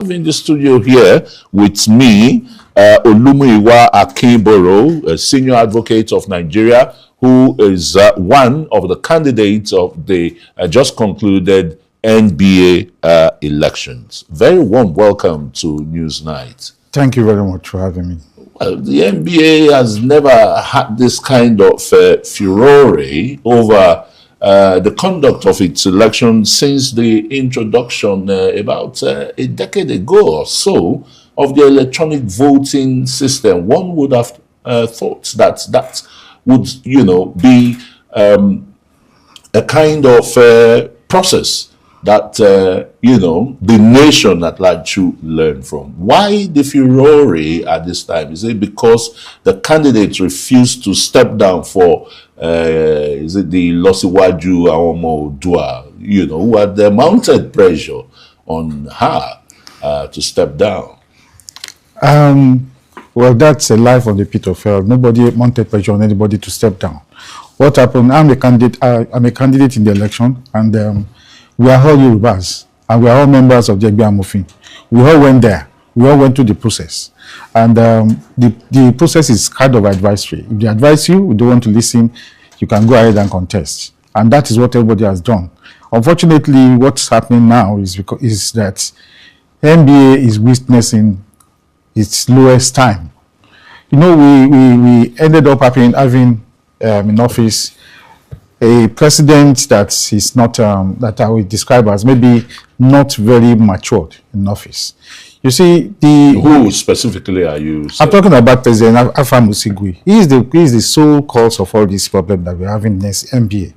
In the studio here with me, Olumuyiwa Akinboro, a senior advocate of Nigeria, who is one of the candidates of the just concluded NBA elections. Very warm welcome to Newsnight. Thank you very much for having me. The NBA has never had this kind of furore over the conduct of its election since the introduction about a decade ago or so of the electronic voting system. One would have thought that that would, be a kind of process that, the nation at large should learn from. Why the furore at this time? Is it because the candidates refused to step down for, is it the Losiwaju Aomo Dua, who had mounted pressure on her to step down? Well, that's a life on the pit of hell. Nobody mounted pressure on anybody to step down. What happened? I'm a candidate in the election, and we are all Yorubas, and we are all members of the Amofin. We all went there. We all went through the process. And the process is kind of advisory. If they advise you, you don't want to listen, you can go ahead and contest. And that is what everybody has done. Unfortunately, what's happening now is that NBA is witnessing its lowest time. We ended up having in office a president that is not, that I would describe as maybe not very matured in office. You see, who specifically are you saying? I'm talking about President Afam Musigui. He is the sole cause of all this problem that we're having in this NBA.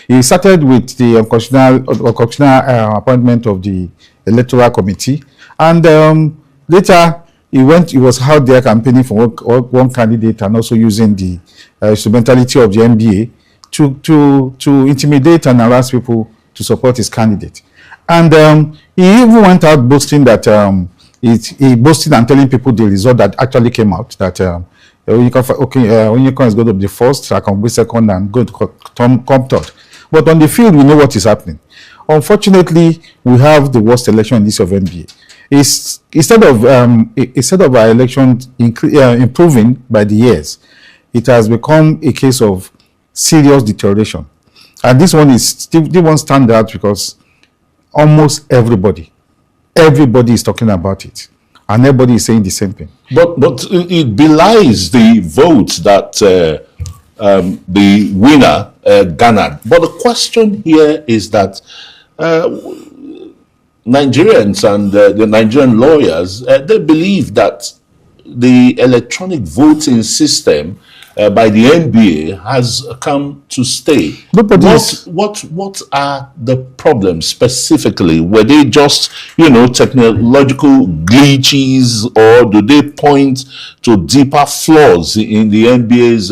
He started with the unconstitutional appointment of the Electoral Committee, and later he was out there campaigning for one candidate and also using the instrumentality of the NBA to intimidate and harass people to support his candidate. And he even went out boasting that he boasted and telling people the result that actually came out, that Onyeka is going to be the first, I can be second, and going to come third. But on the field, we know what is happening. Unfortunately, we have the worst election in this of NBA. Instead of our election improving by the years, it has become a case of serious deterioration. And this one won't stand out because almost everybody is talking about it, and everybody is saying the same thing. But it belies the votes that the winner garnered. But the question here is that Nigerians and the Nigerian lawyers, they believe that the electronic voting system by the NBA has come to stay. What are the problems specifically? Were they just, technological glitches, or do they point to deeper flaws in the NBA's,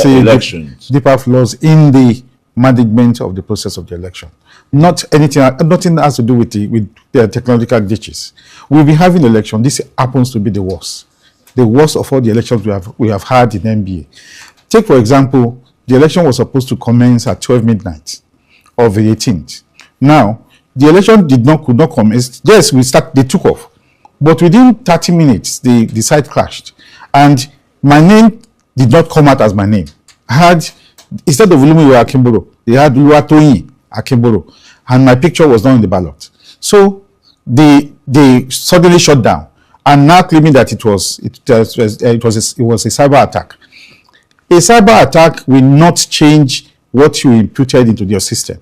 elections? Deeper flaws in the management of the process of the election. Nothing has to do with the technological glitches. We'll be having an election. This happens to be the worst. The worst of all the elections we have had in NBA. Take, for example, the election was supposed to commence at 12 midnight of the 18th. Now, the election could not commence. Yes, they took off. But within 30 minutes, the site crashed. And my name did not come out as my name. Instead of Olumuyiwa Akinboro, they had Oluwatoyin Akinboro. And my picture was not in the ballot. So they suddenly shut down. And now claiming that it was a cyber attack. A cyber attack will not change what you imputed into your system.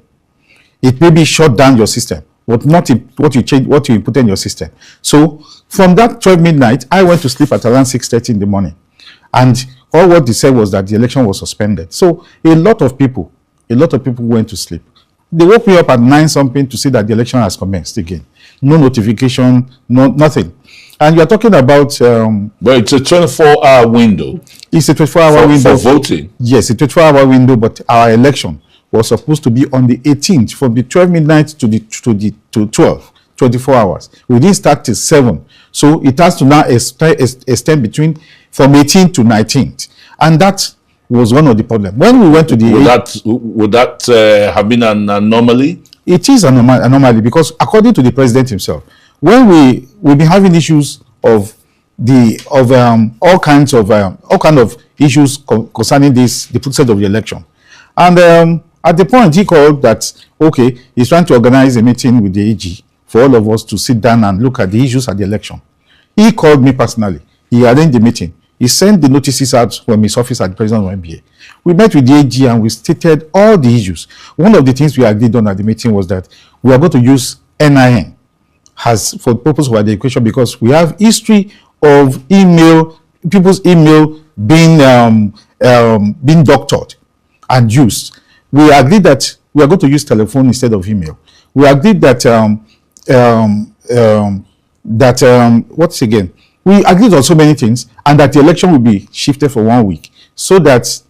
It may be shut down your system, but not what you input in your system. So from that 12 midnight, I went to sleep at around 6:30 in the morning, and all what they said was that the election was suspended. So a lot of people went to sleep. They woke me up at 9 something to see that the election has commenced again. No notification, nothing. And you're talking about... but it's a 24-hour window. It's a 24-hour window. For voting? Yes, a 24-hour window, but our election was supposed to be on the 18th, from the 12 midnight to 12, 24 hours. We didn't start till 7. So it has to now extend from 18th to 19th. And that was one of the problems. When we went to the... Would that have been an anomaly? It is an anomaly because according to the president himself, when we've been having issues of all kind of issues concerning the process of the election, and at the point he called that, okay, he's trying to organize a meeting with the AG for all of us to sit down and look at the issues at the election. He called me personally. He arranged the meeting. He sent the notices out from his office at the president of NBA. We met with the AG and we stated all the issues. One of the things we agreed on at the meeting was that we are going to use NIN as for the purpose of identification, because we have history of people's email being doctored and used. We agreed that we are going to use telephone instead of email. We agreed that what's again? We agreed on so many things, and that the election will be shifted for 1 week so that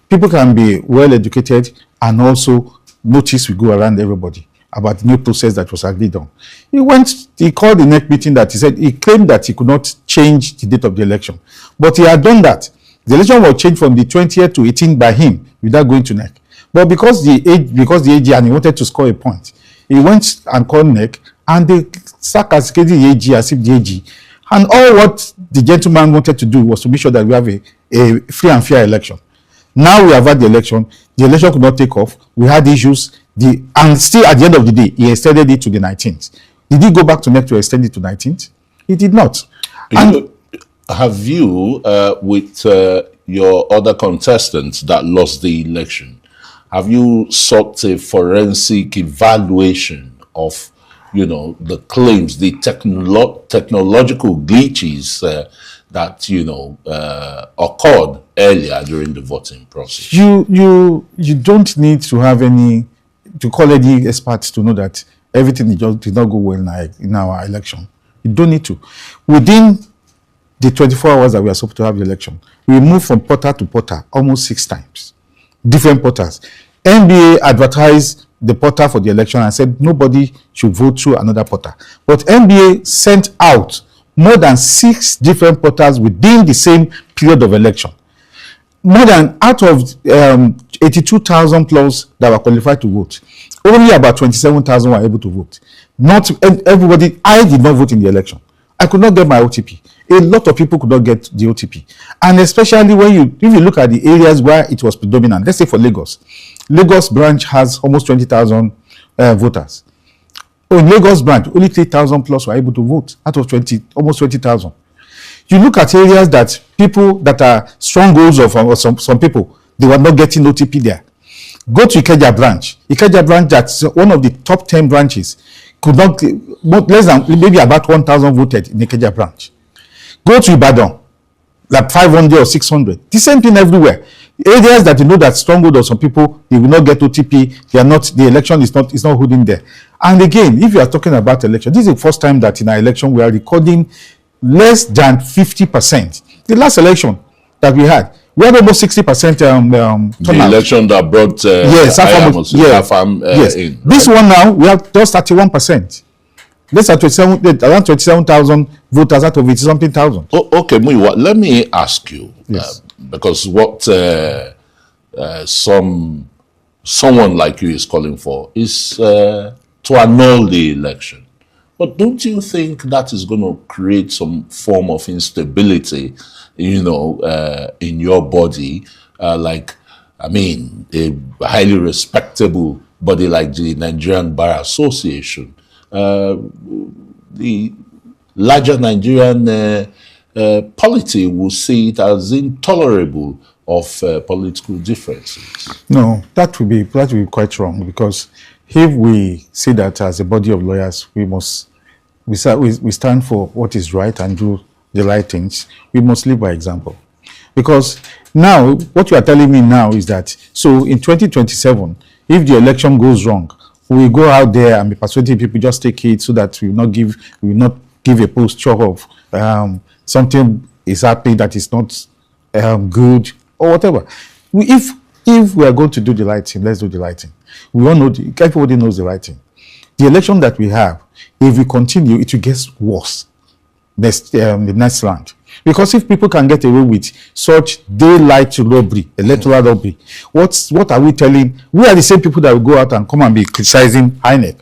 people can be well educated, and also notice will go around everybody about the new process that was agreed on. He called the next meeting that he claimed that he could not change the date of the election, but he had done that. The election was changed from the 20th to 18th by him without going to NEC. But because the AG, and he wanted to score a point, he went and called NEC, and they sarcastically the AG as if the AG. And all what the gentleman wanted to do was to make sure that we have a free and fair election. Now we have had the election could not take off. We had issues, and still at the end of the day, he extended it to the 19th. Did he go back to NEC to extend it to 19th? He did not. Have you, with your other contestants that lost the election, have you sought a forensic evaluation of, the claims, the technological glitches that occurred earlier during the voting process? You don't need to have to call any experts to know that everything did not go well in our election. You don't need to. Within the 24 hours that we are supposed to have the election, we moved from portal to portal almost 6 times. Different portals. NBA advertised the portal for the election and said nobody should vote through another portal. But NBA sent out more than 6 different portals within the same period of election. More than out of 82,000 plus that were qualified to vote, only about 27,000 were able to vote. Not everybody. I did not vote in the election. I could not get my OTP. A lot of people could not get the OTP. And especially if you look at the areas where it was predominant, let's say for Lagos branch has almost 20,000 voters. In Lagos branch, only 3,000 plus were able to vote out of almost 20,000. You look at areas that people that are strongholds of some people, they were not getting OTP there. Go to Ikeja branch. Ikeja branch, that's one of the top 10 branches, could not, less than maybe about 1,000 voted in Ikeja branch. Go to Ibadan, like 500 or 600. The same thing everywhere. Areas that that stronghold of some people, they will not get OTP. They are not. The election is not holding there. And again, if you are talking about election, this is the first time that in our election we are recording less than 50%. The last election that we had almost 60% turnout. The election that brought yes. In. This one now we have just 31%. Less than around 27,000 voters out of 80-something thousand. Okay, Muyiwa, let me ask you, yes. Because what someone like you is calling for is to annul the election. But don't you think that is going to create some form of instability, in your body? A highly respectable body like the Nigerian Bar Association, the larger Nigerian polity will see it as intolerable of political differences. No, that would be quite wrong, because if we see that as a body of lawyers, we stand for what is right and do the right things. We must live by example. Because now, what you are telling me now is that, so in 2027, if the election goes wrong, we will go out there and be persuading people just take it, so that we will not give a posture of something is happening that is not good or whatever. If we are going to do the right thing, let's do the right thing. We all know, everybody knows the right thing. The election that we have, if we continue, it will get worse the next round. Because if people can get away with such daylight robbery, electoral robbery, what are we telling? We are the same people that will go out and come and be criticizing INEC.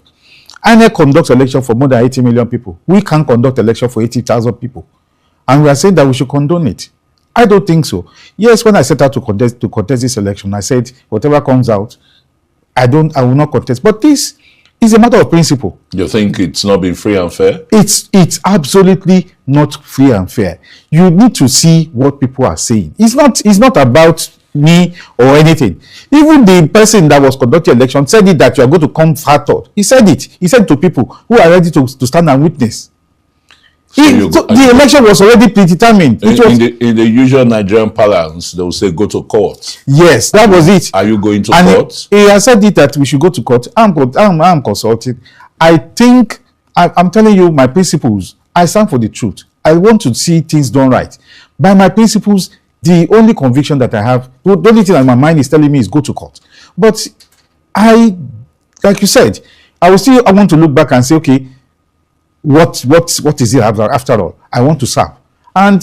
INEC conducts election for more than 80 million people. We can't conduct election for 80,000 people. And we are saying that we should condone it. I don't think so. Yes, when I set out to contest this election, I said, whatever comes out, I will not contest. But this is a matter of principle. You think it's not been free and fair? It's absolutely not free and fair. You need to see what people are saying. It's not about me or anything. Even the person that was conducting election said it, that you are going to come fattered. He said it. He said to people who are ready to stand and witness. So the election was already predetermined. In the usual Nigerian parlance, they will say go to court. Yes, that was it. Are you going to court? He has said it that we should go to court. I'm consulting. I think, I'm telling you my principles. I stand for the truth. I want to see things done right. By my principles, the only conviction that I have, the only thing that my mind is telling me is go to court. But like you said, I want to look back and say, okay, what is it after all? I want to serve. And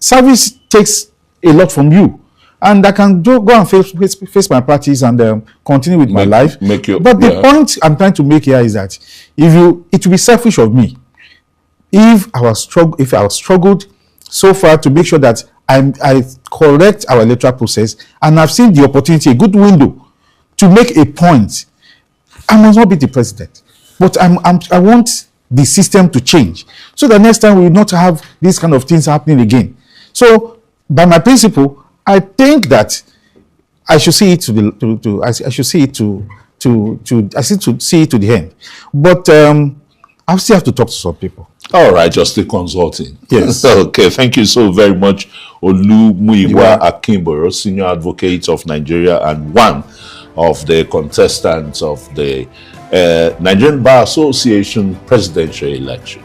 service takes a lot from you. And I can go and face my practice and continue with my life. But the point I'm trying to make here is that it will be selfish of me if I was struggled so far to make sure that I correct our electoral process, and I've seen the opportunity, a good window, to make a point. I must not be the president, but I want the system to change, so that next time we will not have these kind of things happening again. So, by my principle, I think that I should see it to the end. But I still have to talk to some people. All right, just still consulting. Yes. Okay, thank you so very much, Olumuyiwa Akinboro, Senior Advocate of Nigeria and one of the contestants of the Nigerian Bar Association presidential election.